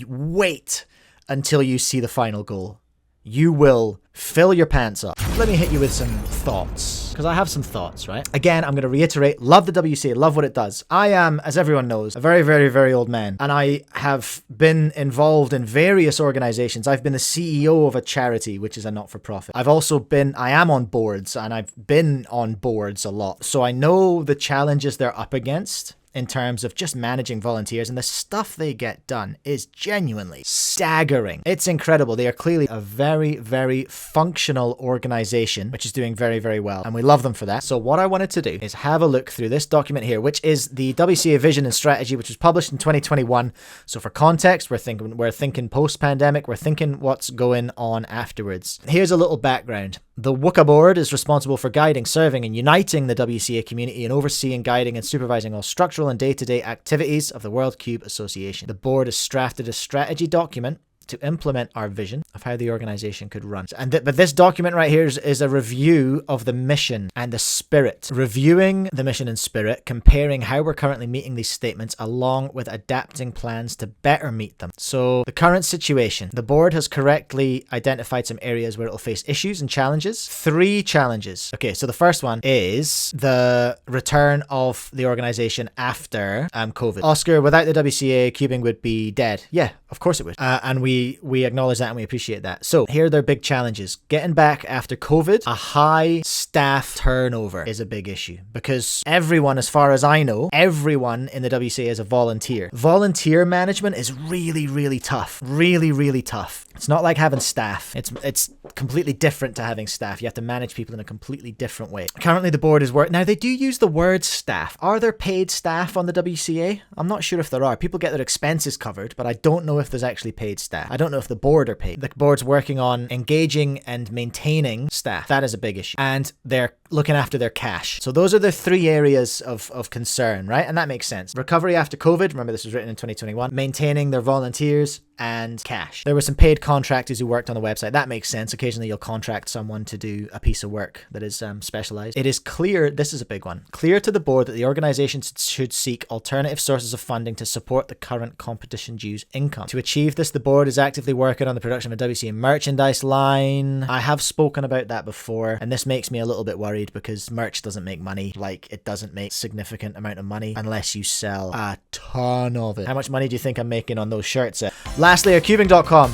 wait until you see the final goal. You will fill your pants up. Let me hit you with some thoughts, because I have some thoughts, right? Again, I'm going to reiterate, love the WCA, love what it does. I am, as everyone knows, a very, very, very old man, and I have been involved in various organizations. I've been the CEO of a charity, which is a not-for-profit. I am on boards, and I've been on boards a lot, so I know the challenges they're up against in terms of just managing volunteers, and the stuff they get done is genuinely staggering. It's incredible. They are clearly a very, very functional organization, which is doing very, very well, and we love them for that. So what I wanted to do is have a look through this document here, which is the WCA Vision and Strategy, which was published in 2021. So for context, we're thinking post-pandemic, we're thinking what's going on afterwards. Here's a little background. The WCA board is responsible for guiding, serving, and uniting the WCA community and overseeing, guiding, and supervising all structural and day-to-day activities of the World Cube Association. The board has drafted a strategy document to implement our vision of how the organization could run. But this document right here is a review of the mission and the spirit. Reviewing the mission and spirit, comparing how we're currently meeting these statements along with adapting plans to better meet them. So the current situation, the board has correctly identified some areas where it'll face issues and challenges. 3 challenges. Okay, so the first one is the return of the organization after COVID. Oscar, without the WCA, cubing would be dead. Yeah, of course it would. And we acknowledge that and we appreciate that. So here are their big challenges. Getting back after COVID, a high staff turnover is a big issue because everyone, as far as I know, everyone in the WCA is a volunteer. Volunteer management is really, really tough. Really, really tough. It's not like having staff. It's completely different to having staff. You have to manage people in a completely different way. Currently, the board is now they do use the word staff. Are there paid staff on the WCA? I'm not sure if there are. People get their expenses covered, but I don't know if there's actually paid staff. I don't know if the board are paid. The board's working on engaging and maintaining staff. That is a big issue. And they're looking after their cash. So those are the 3 areas of concern, right? And that makes sense. Recovery after COVID. Remember, this was written in 2021. Maintaining their volunteers and cash. There were some paid contractors who worked on the website. That makes sense. Occasionally you'll contract someone to do a piece of work that is specialized. It is clear, this is a big one, clear to the board that the organization should seek alternative sources of funding to support the current competition dues income. To achieve this, the board is actively working on the production of a WCA merchandise line. I have spoken about that before, and this makes me a little bit worried because merch doesn't make money. Like, it doesn't make significant amount of money unless you sell a ton of it. How much money do you think I'm making on those shirts? Lastly, cubing.com.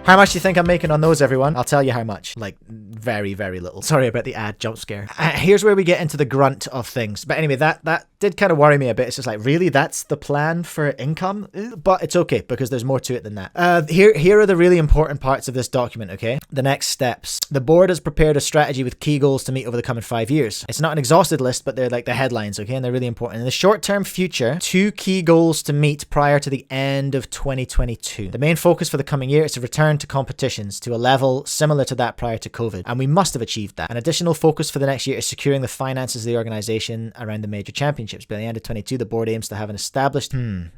How much do you think I'm making on those, everyone? I'll tell you how much. Like, very, very little. Sorry about the ad jump scare. Here's where we get into the grunt of things. But anyway, that did kind of worry me a bit. It's just like, really? That's the plan for income? But it's okay, because there's more to it than that. Here are the really important parts of this document, okay? The next steps. The board has prepared a strategy with key goals to meet over the coming 5 years. It's not an exhausted list, but they're like the headlines, okay? And they're really important. In the short-term future, 2 key goals to meet prior to the end of 2022. The main focus for the coming year is to return to competitions to a level similar to that prior to COVID, and we must have achieved that. An additional focus for the next year is securing the finances of the organization around the major championships. By the end of 22, the board aims to have an established...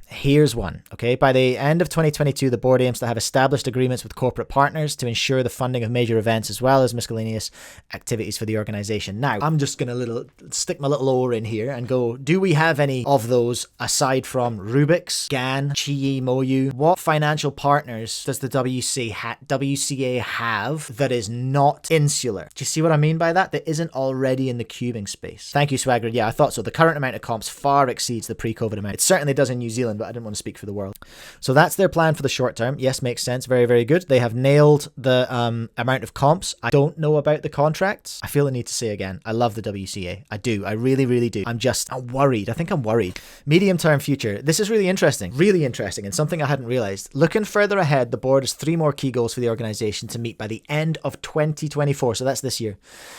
Here's one, okay? By the end of 2022, the board aims to have established agreements with corporate partners to ensure the funding of major events as well as miscellaneous activities for the organization. Now, I'm just gonna stick my little oar in here and go, do we have any of those aside from Rubik's, GAN, Chi, Moyu? What financial partners does the WCA have that is not insular? Do you see what I mean by that? That isn't already in the cubing space. Thank you, Swagger. Yeah, I thought so. The current amount of comps far exceeds the pre-COVID amount. It certainly does in New Zealand, but I didn't want to speak for the world. So that's their plan for the short term. Yes, makes sense. Very, very good. They have nailed the amount of comps. I don't know about the contracts. I feel the need to say again, I love the WCA. I do. I really, really do. I'm worried. I think I'm worried. Medium-term future. This is really interesting, and something I hadn't realized. Looking further ahead, the board has 3 more key goals for the organization to meet by the end of 2024. So that's this year.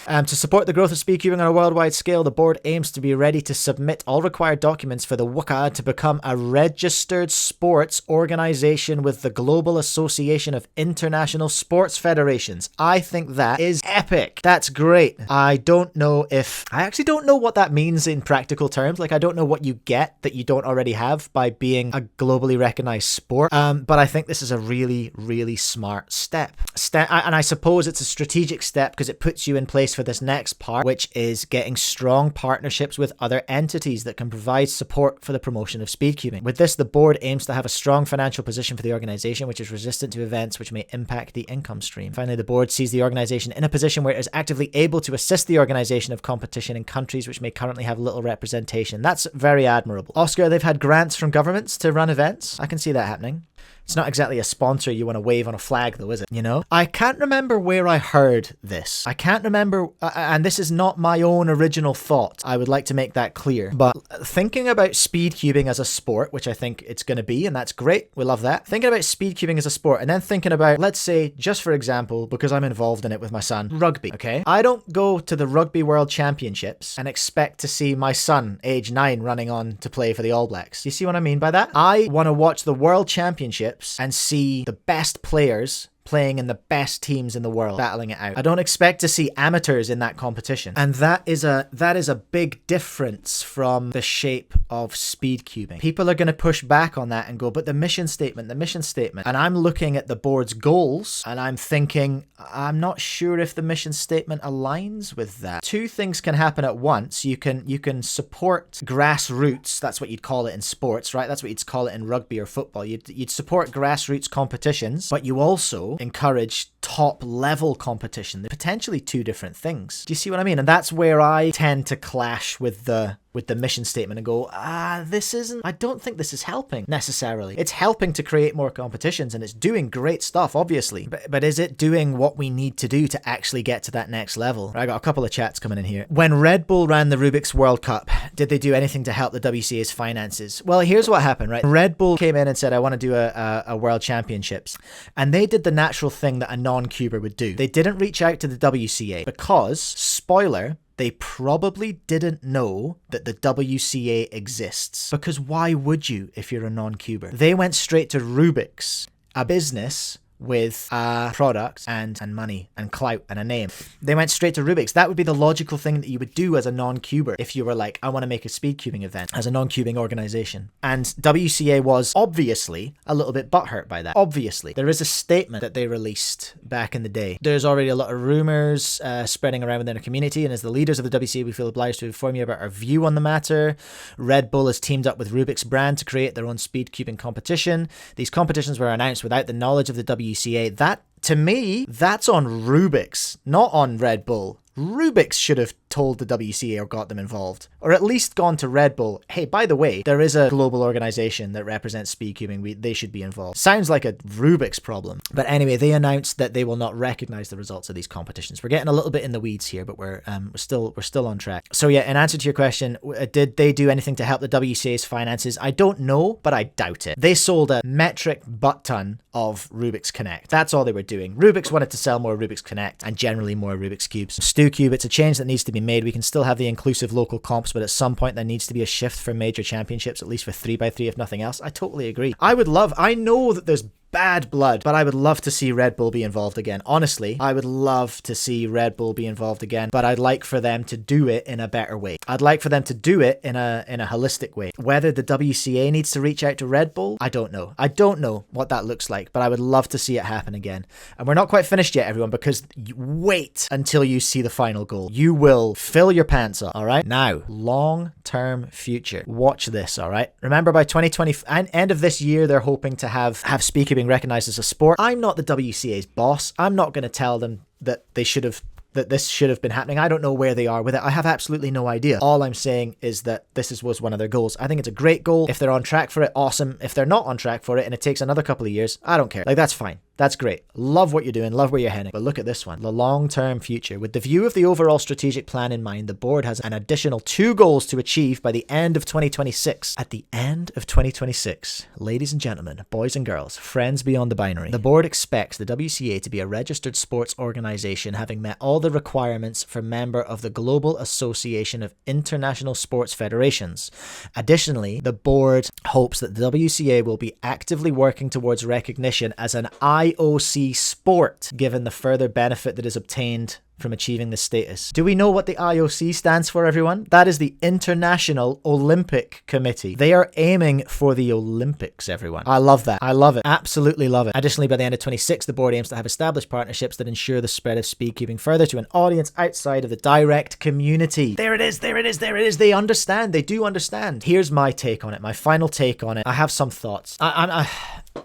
To support the growth of speedcubing on a worldwide scale, the board aims to be ready to submit all required documents for the WCA to become a registered sports organization with the Global Association of International Sports Federations. I think that is epic. That's great. I actually don't know what that means in practical terms. Like, I don't know what you get that you don't already have by being a globally recognized sport. But I think this is a really, really smart step. And I suppose it's a strategic step because it puts you in place for this next part, which is getting strong partnerships with other entities entities that can provide support for the promotion of speedcubing. With this, the board aims to have a strong financial position for the organization, which is resistant to events which may impact the income stream. Finally, the board sees the organization in a position where it is actively able to assist the organization of competition in countries which may currently have little representation. That's very admirable. Oscar, they've had grants from governments to run events. I can see that happening. It's not exactly a sponsor you want to wave on a flag, though, is it? You know? I can't remember where I heard this. I can't remember, and this is not my own original thought. I would like to make that clear. But thinking about speedcubing as a sport, which I think it's going to be, and that's great. We love that. Thinking about speedcubing as a sport, and then thinking about, let's say, just for example, because I'm involved in it with my son, rugby, okay? I don't go to the Rugby World Championships and expect to see my son, age 9, running on to play for the All Blacks. You see what I mean by that? I want to watch the World Championships and see the best players playing in the best teams in the world, battling it out. I don't expect to see amateurs in that competition. And that is a big difference from the shape of speedcubing. People are going to push back on that and go, but the mission statement. And I'm looking at the board's goals and I'm thinking, I'm not sure if the mission statement aligns with that. Two things can happen at once. You can support grassroots. That's what you'd call it in sports, right? That's what you'd call it in rugby or football. You'd support grassroots competitions, but you also encourage top level competition. They're potentially two different things. Do you see what I mean? And that's where I tend to clash with the mission statement and go, I don't think this is helping necessarily. It's helping to create more competitions and it's doing great stuff, obviously. But is it doing what we need to do to actually get to that next level? I got a couple of chats coming in here. When Red Bull ran the Rubik's World Cup, did they do anything to help the WCA's finances? Well, here's what happened, right? Red Bull came in and said, I want to do a World Championships. And they did the natural thing that a non-cuber would do. They didn't reach out to the WCA because, spoiler, they probably didn't know that the WCA exists. Because why would you if you're a non-cuber? They went straight to Rubik's, a business with products and money and clout and a name. They went straight to Rubik's. That would be the logical thing that you would do as a non-cuber if you were like, I want to make a speedcubing event as a non-cubing organization. And WCA was obviously a little bit butthurt by that. Obviously. There is a statement that they released back in the day. There's already a lot of rumors spreading around within the community, and as the leaders of the WCA, we feel obliged to inform you about our view on the matter. Red Bull has teamed up with Rubik's brand to create their own speedcubing competition. These competitions were announced without the knowledge of the WCA. That, to me, that's on Rubik's, not on Red Bull. Rubik's should have told the WCA or got them involved, or at least gone to Red Bull. Hey, by the way, there is a global organization that represents speedcubing. They should be involved. Sounds like a Rubik's problem. But anyway, they announced that they will not recognize the results of these competitions. We're getting a little bit in the weeds here, but we're still on track. So yeah, in answer to your question, did they do anything to help the WCA's finances? I don't know, but I doubt it. They sold a metric butt ton of Rubik's Connect. That's all they were doing. Rubik's wanted to sell more Rubik's Connect and generally more Rubik's Cubes. StuCube, it's a change that needs to be made. We can still have the inclusive local comps, but at some point there needs to be a shift for major championships, at least for 3x3 if nothing else. I totally agree. I know that there's bad blood, but I would love to see Red Bull be involved again. Honestly, I would love to see Red Bull be involved again, but I'd like for them to do it in a better way. I'd like for them to do it in a holistic way. Whether the WCA needs to reach out to Red Bull, I don't know. I don't know what that looks like, but I would love to see it happen again. And we're not quite finished yet, everyone, because wait until you see the final goal. You will fill your pants up, all right? Now, long-term future. Watch this, all right? Remember, by 2020, end of this year, they're hoping to have speedcubing recognized as a sport. I'm not the WCA's boss. I'm not going to tell them that this should have been happening. I don't know where they are with it. I have absolutely no idea. All I'm saying is that was one of their goals. I think it's a great goal. If they're on track for it, awesome. If they're not on track for it and it takes another couple of years, I don't care. Like, that's fine. That's great. Love what you're doing. Love where you're heading. But look at this one. The long-term future. With the view of the overall strategic plan in mind, the board has an additional 2 goals to achieve by the end of 2026. At the end of 2026, ladies and gentlemen, boys and girls, friends beyond the binary, the board expects the WCA to be a registered sports organization having met all the requirements for member of the Global Association of International Sports Federations. Additionally, the board hopes that the WCA will be actively working towards recognition as an IOC sport, given the further benefit that is obtained from achieving this status. Do we know what the IOC stands for, everyone? That is the International Olympic Committee. They are aiming for the Olympics, everyone. I love that. I love it. Absolutely love it. Additionally, by the end of 26, the board aims to have established partnerships that ensure the spread of speedcubing further to an audience outside of the direct community. There it is. There it is. There it is. They understand. They do understand. Here's my take on it. My final take on it. I have some thoughts.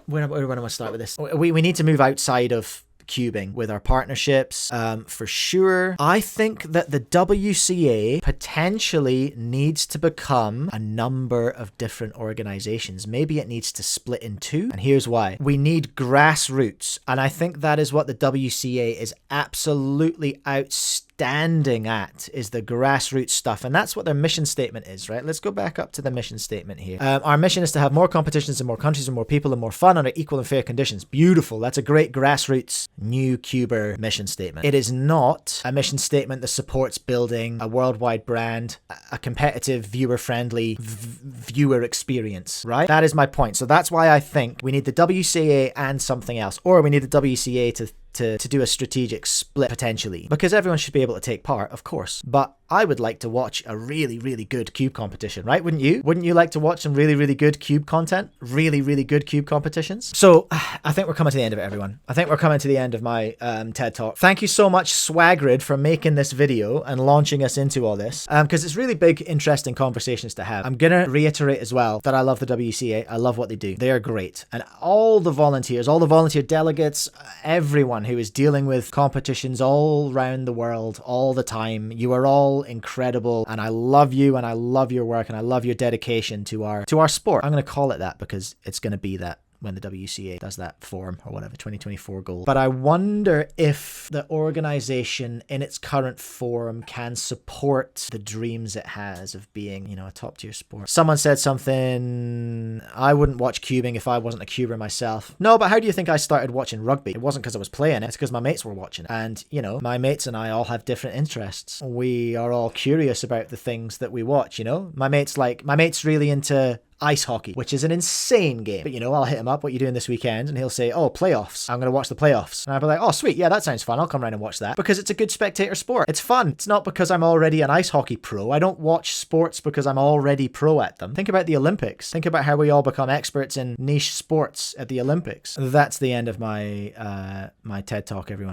Where do I start with this? We need to move outside of cubing with our partnerships, for sure. I think that the WCA potentially needs to become a number of different organizations. Maybe it needs to split in two, and here's why. We need grassroots, and I think that is what the WCA is absolutely outstanding at, is the grassroots stuff, and that's what their mission statement is, right? Let's go back up to the mission statement here. Our mission is to have more competitions in more countries and more people and more fun under equal and fair conditions. Beautiful. That's a great grassroots new Cuber mission statement. It is not a mission statement that supports building a worldwide brand, a competitive, viewer-friendly viewer experience, right? That is my point. So that's why I think we need the WCA and something else, or we need the WCA to do a strategic split potentially, because everyone should be able to take part, of course. But I would like to watch a really, really good cube competition, right? Wouldn't you? Wouldn't you like to watch some really, really good cube content? Really, really good cube competitions? So I think we're coming to the end of it, everyone. I think we're coming to the end of my TED Talk. Thank you so much, Swagrid, for making this video and launching us into all this, because it's really big, interesting conversations to have. I'm going to reiterate as well that I love the WCA. I love what they do. They are great. And all the volunteers, all the volunteer delegates, everyone who is dealing with competitions all around the world all the time, you are all incredible, and I love you, and I love your work, and I love your dedication to our sport. I'm going to call it that because it's going to be that when the WCA does that form or whatever 2024 goal. But I wonder if the organization in its current form can support the dreams it has of being, you know, a top tier sport. Someone said something, I wouldn't watch cubing if I wasn't a cuber myself. No, but how do you think I started watching rugby? It wasn't because I was playing it, it's because my mates were watching it. And, you know, my mates and I all have different interests. We are all curious about the things that we watch, you know? My mate's really into ice hockey, which is an insane game. But, you know, I'll hit him up, what you doing this weekend? And he'll say, oh, playoffs. I'm going to watch the playoffs. And I'll be like, oh, sweet. Yeah, that sounds fun. I'll come around and watch that. Because it's a good spectator sport. It's fun. It's not because I'm already an ice hockey pro. I don't watch sports because I'm already pro at them. Think about the Olympics. Think about how we all become experts in niche sports at the Olympics. That's the end of my my TED Talk, everyone.